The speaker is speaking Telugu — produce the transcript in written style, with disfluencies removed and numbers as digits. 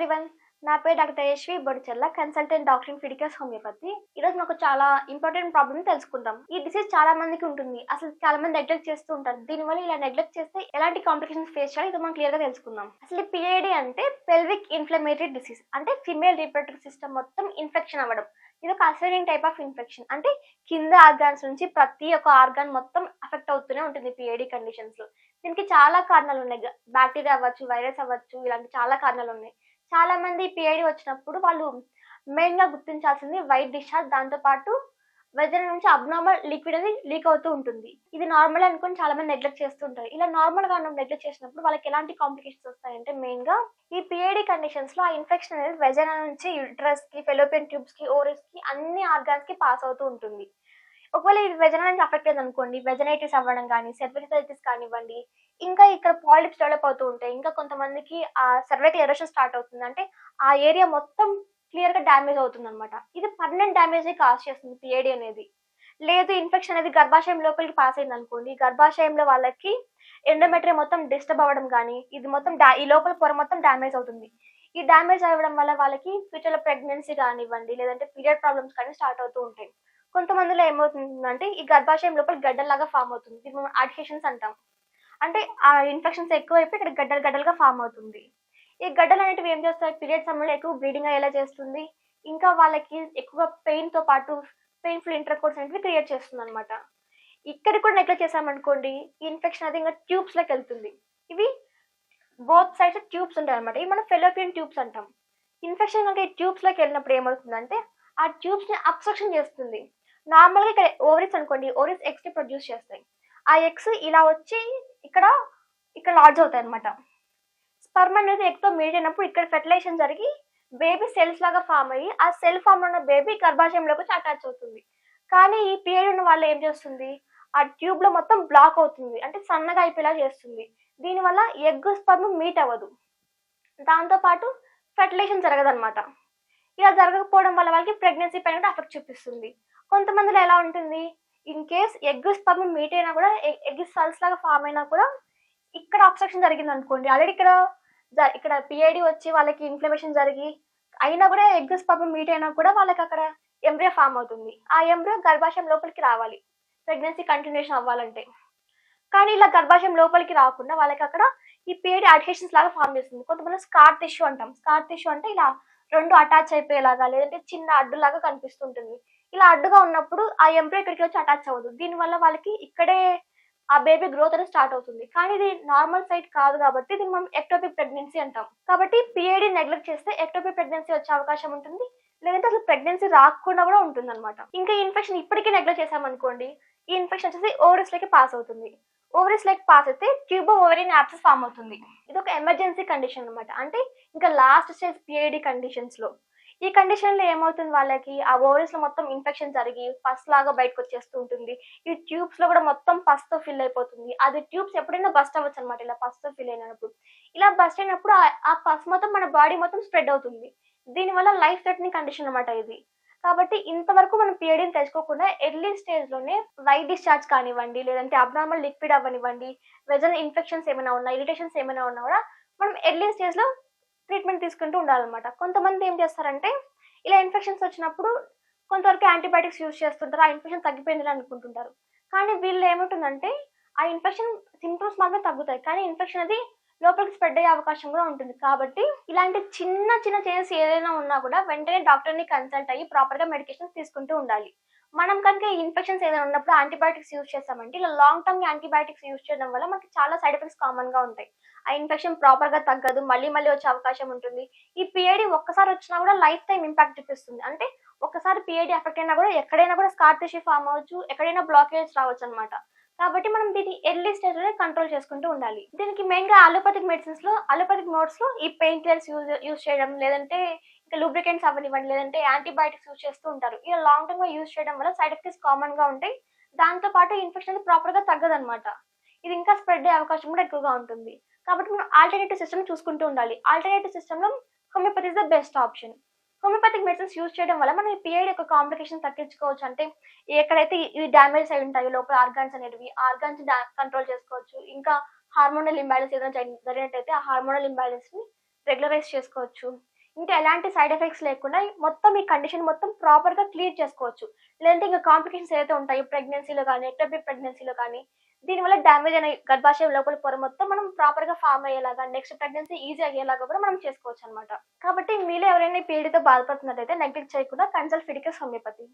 ఎవ్రీవన్. నా పేరు doctor Tejaswi Bodichella, consultant doctor in ఫిడికస్ హోమియోపతి. ఈరోజు మనకు చాలా ఇంపార్టెంట్ ప్రాబ్లమ్ తెలుసుకుందాం. ఈ డిసీజ్ చాలా మందికి ఉంటుంది. అసలు చాలా మంది నెగ్లెక్ట్ చేస్తూ ఉంటారు. దీనివల్ల ఇలా నెగ్లెక్ట్ చేస్తే ఎలాంటి కాంప్లికేషన్స్ ఫేస్ చేయాలి, ఇది మనం క్లియర్ గా తెలుసుకుందాం. అసలు ఈ పిఐడి అంటే పెల్విక్ ఇన్ఫ్లమేటరీ డిసీజ్, అంటే ఫిమేల్ రీప్రొడక్టివ్ సిస్టమ్ మొత్తం ఇన్ఫెక్షన్ అవ్వడం. ఇది ఒక అసైనింగ్ టైప్ ఆఫ్ ఇన్ఫెక్షన్. అంటే కింద ఆర్గాన్స్ నుంచి ప్రతి ఒక్క ఆర్గాన్ మొత్తం అఫెక్ట్ అవుతూనే ఉంటుంది పిఐడి కండిషన్స్ లో. దీనికి చాలా కారణాలు ఉన్నాయి. బ్యాక్టీరియా అవ్వచ్చు, వైరస్ అవ్వచ్చు, ఇలాంటి చాలా కారణాలు ఉన్నాయి. చాలా మంది పిఐడి వచ్చినప్పుడు వాళ్ళు మెయిన్ గా గుర్తించాల్సింది వైట్ డిశ్చార్జ్, దాంతో పాటు వెజైనా నుంచి అబ్నార్మల్ లిక్విడ్ అనేది లీక్ అవుతూ ఉంటుంది. ఇది నార్మల్ అనుకుని చాలా మంది నెగ్లెక్ట్ చేస్తూ ఉంటారు. ఇలా నార్మల్ గా నెగ్లెక్ట్ చేసినప్పుడు వాళ్ళకి ఎలాంటి కాంప్లికేషన్స్ వస్తాయంటే, మెయిన్ గా ఈ పిఐడి కండిషన్స్ లో ఆ ఇన్ఫెక్షన్ అనేది వెజైనా నుంచి యూట్రస్ కి, ఫెలోపియన్ ట్యూబ్స్ కి, ఓరిస్ కి, అన్ని ఆర్గాన్స్ కి పాస్ అవుతూ ఉంటుంది. ఒకవేళ ఇది వెజైనా నుంచి అఫెక్ట్ అయింది అనుకోండి, వెజనైటిస్ అవ్వడం కానీ, సెర్వికైటిస్ కానివ్వండి, ఇంకా ఇక్కడ పాలిప్స్ డెవలప్ అవుతూ ఉంటాయి. ఇంకా కొంతమందికి ఆ సర్వైకల్ ఎరోషన్ స్టార్ట్ అవుతుంది. అంటే ఆ ఏరియా మొత్తం క్లియర్ గా డ్యామేజ్ అవుతుంది అనమాట. ఇది పర్మనెంట్ డ్యామేజ్ ని కాజ్ చేస్తుంది పిఐడి అనేది. లేదు, ఇన్ఫెక్షన్ అనేది గర్భాశయం లోపలికి పాస్ అయింది అనుకోండి, గర్భాశయంలో వాళ్ళకి ఎండోమెట్రియం మొత్తం డిస్టర్బ్ అవ్వడం కానీ, ఇది మొత్తం ఈ లోపల పొర మొత్తం డ్యామేజ్ అవుతుంది. ఈ డ్యామేజ్ అవ్వడం వల్ల వాళ్ళకి ఫ్యూచర్ లో ప్రెగ్నెన్సీ కానివ్వండి, లేదంటే పీరియడ్ ప్రాబ్లమ్స్ కానీ స్టార్ట్ అవుతూ ఉంటాయి. కొంతమందిలో ఏమవుతుందంటే ఈ గర్భాశయం లోపల గడ్డల్లాగా ఫామ్ అవుతుంది. దీన్ని మనం అడ్హెషన్స్ అంటాం. అంటే ఆ ఇన్ఫెక్షన్స్ ఎక్కువైపోయి ఇక్కడ గడ్డలు గడ్డలుగా ఫామ్ అవుతుంది. ఈ గడ్డలు అనేటివి ఏం చేస్తాయి, పీరియడ్ సమయంలో ఎక్కువ బ్లీడింగ్ అయ్యేలా చేస్తుంది. ఇంకా వాళ్ళకి ఎక్కువ పెయిన్ తో పాటు పెయిన్ఫుల్ ఇంటర్ కోర్స్ అనేవి క్రియేట్ చేస్తుంది అనమాట. ఇక్కడ కూడా నెగ్లెక్ట్ చేసామనుకోండి, ఈ ఇన్ఫెక్షన్ అది ఇంకా ట్యూబ్స్ లోకి వెళ్తుంది. ఇవి బోత్ సైడ్స్ ట్యూబ్స్ ఉంటాయి అనమాట. ఇవి మనం ఫెలోపియన్ ట్యూబ్స్ అంటాం. ఇన్ఫెక్షన్ కనుక ఈ ట్యూబ్స్ లోకి వెళ్ళినప్పుడు ఏమవుతుందంటే ఆ ట్యూబ్స్ ని అబ్స్ట్రక్షన్ చేస్తుంది. నార్మల్ గా ఇక్కడ ఓవరీస్ అనుకోండి, ఓవరీస్ ఎగ్స్ ని ప్రొడ్యూస్ చేస్తాయి. ఆ ఎగ్స్ ఇలా వచ్చి ఇక్కడ ఇక్కడ లాడ్జ్ అవుతాయి అనమాట. స్పర్మ్ అనేది ఎగ్ తో మీట్ అయినప్పుడు ఇక్కడ ఫెర్టిలైజేషన్ జరిగి బేబీ సెల్స్ లాగా ఫామ్ అయ్యి, ఆ సెల్ ఫామ్ ఉన్న బేబీ గర్భాశయంలోకి వచ్చి అటాచ్ అవుతుంది. కానీ ఈ పీరియడ్ ఉన్న వాళ్ళు ఏం చేస్తుంది, ఆ ట్యూబ్ లో మొత్తం బ్లాక్ అవుతుంది. అంటే సన్నగా అయిపోయేలా చేస్తుంది. దీనివల్ల ఎగ్ స్పర్మ్ మీట్ అవ్వదు. దాంతో పాటు ఫెర్టిలైజేషన్ జరగదన్నమాట. ఇలా జరగకపోవడం వల్ల వాళ్ళకి ప్రెగ్నెన్సీ పైన కూడా ఎఫెక్ట్ చూపిస్తుంది. కొంతమందిలో ఎలా ఉంటుంది, in case egg sperm meet అయినా కూడా, ఎగ్ సెల్స్ లాగా ఫామ్ అయినా కూడా ఇక్కడ అబ్స్ట్రక్షన్ జరిగింది అనుకోండి, ఆల్రెడీ ఇక్కడ పిఐడి వచ్చి వాళ్ళకి ఇన్ఫ్లమేషన్ జరిగి అయినా కూడా ఎగ్ స్పర్మ్ మీట్ అయినా కూడా వాళ్ళకి అక్కడ ఎంబ్రియో ఫామ్ అవుతుంది. ఆ ఎంబ్రియో గర్భాశయం లోపలికి రావాలి ప్రెగ్నెన్సీ కంటిన్యూషన్ అవ్వాలంటే. కానీ ఇలా గర్భాశయం లోపలికి రాకుండా వాళ్ళకి అక్కడ ఈ పిఐడి అడ్హెషన్స్ లాగా ఫామ్ చేస్తుంది. కొంతమంది స్కార్ టిష్యూ అంటాం. స్కార్ టిష్యూ అంటే ఇలా రెండు అటాచ్ అయిపోయేలాగా, లేదంటే చిన్న అడ్డులాగా కనిపిస్తుంటుంది. ఇలా అడ్డుగా ఉన్నప్పుడు ఆ ఎంబ్రియో ఇక్కడికి వచ్చి అటాచ్ అవ్వదు. దీనివల్ల వాళ్ళకి ఇక్కడే ఆ బేబీ గ్రోత్ అనేది స్టార్ట్ అవుతుంది. కానీ ఇది నార్మల్ సైట్ కాదు కాబట్టి దీన్ని మనం ఎక్టోపిక్ ప్రెగ్నెన్సీ అంటాం. కాబట్టి పిఐడి నెగ్లెక్ట్ చేస్తే ఎక్టోపిక్ ప్రెగ్నెన్సీ వచ్చే అవకాశం ఉంటుంది, లేదంటే అసలు ప్రెగ్నెన్సీ రాకుండా కూడా ఉంటుంది అనమాట. ఇంకా ఈ ఇన్ఫెక్షన్ ఇప్పటికీ నెగ్లెక్ట్ చేసామనుకోండి, ఈ ఇన్ఫెక్షన్ వచ్చేసి ఓవరీస్ లోకి పాస్ అవుతుంది. ఓవరీస్ లైక్ పాస్ అయితే ట్యూబో ఓవరీన్ యాబ్సెస్ ఫామ్ అవుతుంది. ఇది ఒక ఎమర్జెన్సీ కండిషన్ అనమాట. అంటే ఇంకా లాస్ట్ స్టేజ్ పిఐడి కండిషన్స్ లో ఈ కండిషన్ లో ఏమవుతుంది, వాళ్ళకి ఆ ఓవరీస్ లో మొత్తం ఇన్ఫెక్షన్ జరిగి పస్ లాగా బయటకు వచ్చేస్తూ ఉంటుంది. ఈ ట్యూబ్స్ లో కూడా మొత్తం పస్ తో ఫిల్ అయిపోతుంది. అది ట్యూబ్స్ ఎప్పుడైనా బస్ట్ అవ్వచ్చు అనమాట. ఇలా పస్ తో ఫిల్ అయినప్పుడు, ఇలా బస్ట్ అయినప్పుడు ఆ పస్ మొత్తం మన బాడీ మొత్తం స్ప్రెడ్ అవుతుంది. దీనివల్ల లైఫ్ థ్రెటనింగ్ కండిషన్ అనమాట ఇది. కాబట్టి ఇంతవరకు మనం పిఐడిని తెలుసుకోకుండా ఎర్లీ స్టేజ్ లోనే వైట్ డిశ్చార్జ్ కానివ్వండి, లేదంటే అబ్నార్మల్ లిక్విడ్ అవ్వనివ్వండి, వెజనల్ ఇన్ఫెక్షన్స్ ఏమైనా ఉన్నా, ఇరిటేషన్స్ ఏమైనా ఉన్నా కూడా మనం ఎర్లీ స్టేజ్ లో ట్రీట్మెంట్ తీసుకుంటూ ఉండాలన్నమాట. కొంతమంది ఏం చేస్తారంటే ఇలా ఇన్ఫెక్షన్స్ వచ్చినప్పుడు కొంతవరకు యాంటీబయాటిక్స్ యూజ్ చేస్తుంటారు, ఆ ఇన్ఫెక్షన్ తగ్గిపోయిందని అనుకుంటుంటారు. కానీ వీళ్ళు ఏముంటుందంటే ఆ ఇన్ఫెక్షన్ సింప్టమ్స్ మాత్రమే తగ్గుతాయి, కానీ ఇన్ఫెక్షన్ అది లోపలికి స్ప్రెడ్ అయ్యే అవకాశం కూడా ఉంటుంది. కాబట్టి ఇలాంటి చిన్న చిన్న చేంజెస్ ఏదైనా ఉన్నా కూడా వెంటనే డాక్టర్ ని కన్సల్ట్ అయ్యి ప్రాపర్ గా మెడికేషన్ తీసుకుంటూ ఉండాలి. మనం కనుక ఇన్ఫెక్షన్స్ ఏదైనా ఉన్నప్పుడు యాంటీబయాటిక్స్ యూజ్ చేస్తామంటే, ఇలా లాంగ్ టర్మ్ యాంటీబయాటిక్స్ యూజ్ చేయడం వల్ల మనకి చాలా సైడ్ ఎఫెక్ట్స్ కామన్ గా ఉంటాయి. ఆ ఇన్ఫెక్షన్ ప్రాపర్ గా తగ్గదు, మళ్ళీ మళ్ళీ వచ్చే అవకాశం ఉంటుంది. ఈ పిఐడి ఒక్కసారి వచ్చినా కూడా లైఫ్ టైం ఇంపాక్ట్ చూపిస్తుంది. అంటే ఒక్కసారి పిఐడి ఎఫెక్ట్ అయినా కూడా ఎక్కడైనా కూడా స్కార్ టిష్యూ ఫామ్ అవ్వచ్చు, ఎక్కడైనా బ్లాకేజ్ రావచ్చు అనమాట. కాబట్టి మనం దీన్ని ఎర్లీ స్టేజ్ లోనే కంట్రోల్ చేసుకుంటూ ఉండాలి. దీనికి మెయిన్ గా అలోపతిక్ మెడిసిన్స్ లో, అలోపతిక్ మోడ్స్ లో ఈ పెయిన్ కిల్లర్స్ యూజ్ చేయడం, లేదంటే ఇంకా లూబ్రికెంట్స్ అవ్వనివ్వండి, లేదంటే యాంటీబయాటిక్స్ యూజ్ చేస్తూ ఉంటారు. ఇలా లాంగ్ టర్మ్ గా యూజ్ చేయడం వల్ల సైడ్ ఎఫెక్ట్స్ కామన్ గా ఉంటాయి. దాంతో పాటు ఇన్ఫెక్షన్ ప్రాపర్ గా తగ్గదనమాట. ఇది ఇంకా స్ప్రెడ్ అయ్యే అవకాశం కూడా ఎక్కువగా ఉంటుంది. కాబట్టి మనం ఆల్టర్నేటివ్ సిస్టమ్ చూసుకుంటూ ఉండాలి. ఆల్టర్నేటివ్ సిస్టమ్ లో homeopathy is the best option. Homoeopathic medicines use చేయడం వల్ల మనం ఈ పిఐడి యొక్క కాంప్లికేషన్ తగ్గించుకోవచ్చు. అంటే ఎక్కడైతే ఈ డ్యామేజ్ అయి ఉంటాయో లోపల ఆర్గాన్స్ అనేటివి, ఆర్గాన్స్ కంట్రోల్ చేసుకోవచ్చు. ఇంకా హార్మోనల్ ఇంబ్యాలెన్స్ ఏదైనా జరిగినట్టయితే ఆ హార్మోనల్ ఇంబ్యాలెన్స్ ని రెగ్యులరైజ్ చేసుకోవచ్చు. ఇంకా ఎలాంటి సైడ్ ఎఫెక్ట్స్ లేకుండా మొత్తం ఈ కండిషన్ మొత్తం ప్రాపర్‌గా క్లియర్ చేసుకోవచ్చు. లేదంటే ఇంకా కాంప్లికేషన్స్ ఏవైతే ఉంటాయో ప్రెగ్నెన్సీలో గానీ, ఎక్టోపిక్ ప్రెగ్నెన్సీలో కానీ దీనివల్ల డ్యామేజ్ అయిన గర్భాశయం లోపల పొర మొత్తం మనం ప్రాపర్‌గా ఫార్మ్ అయ్యేలాగా, నెక్స్ట్ ప్రెగ్నెన్సీ ఈజీ అయ్యేలాగా కూడా మనం చేసుకోవచ్చనమాట. కాబట్టి మీలో ఎవరైనా ఈ పీరియడ్‌తో బాధపడుతున్నట్టయితే నెగ్లెక్ట్ చేయకుండా కన్సల్ట్ ఫిడికస్ హోమియోపతి.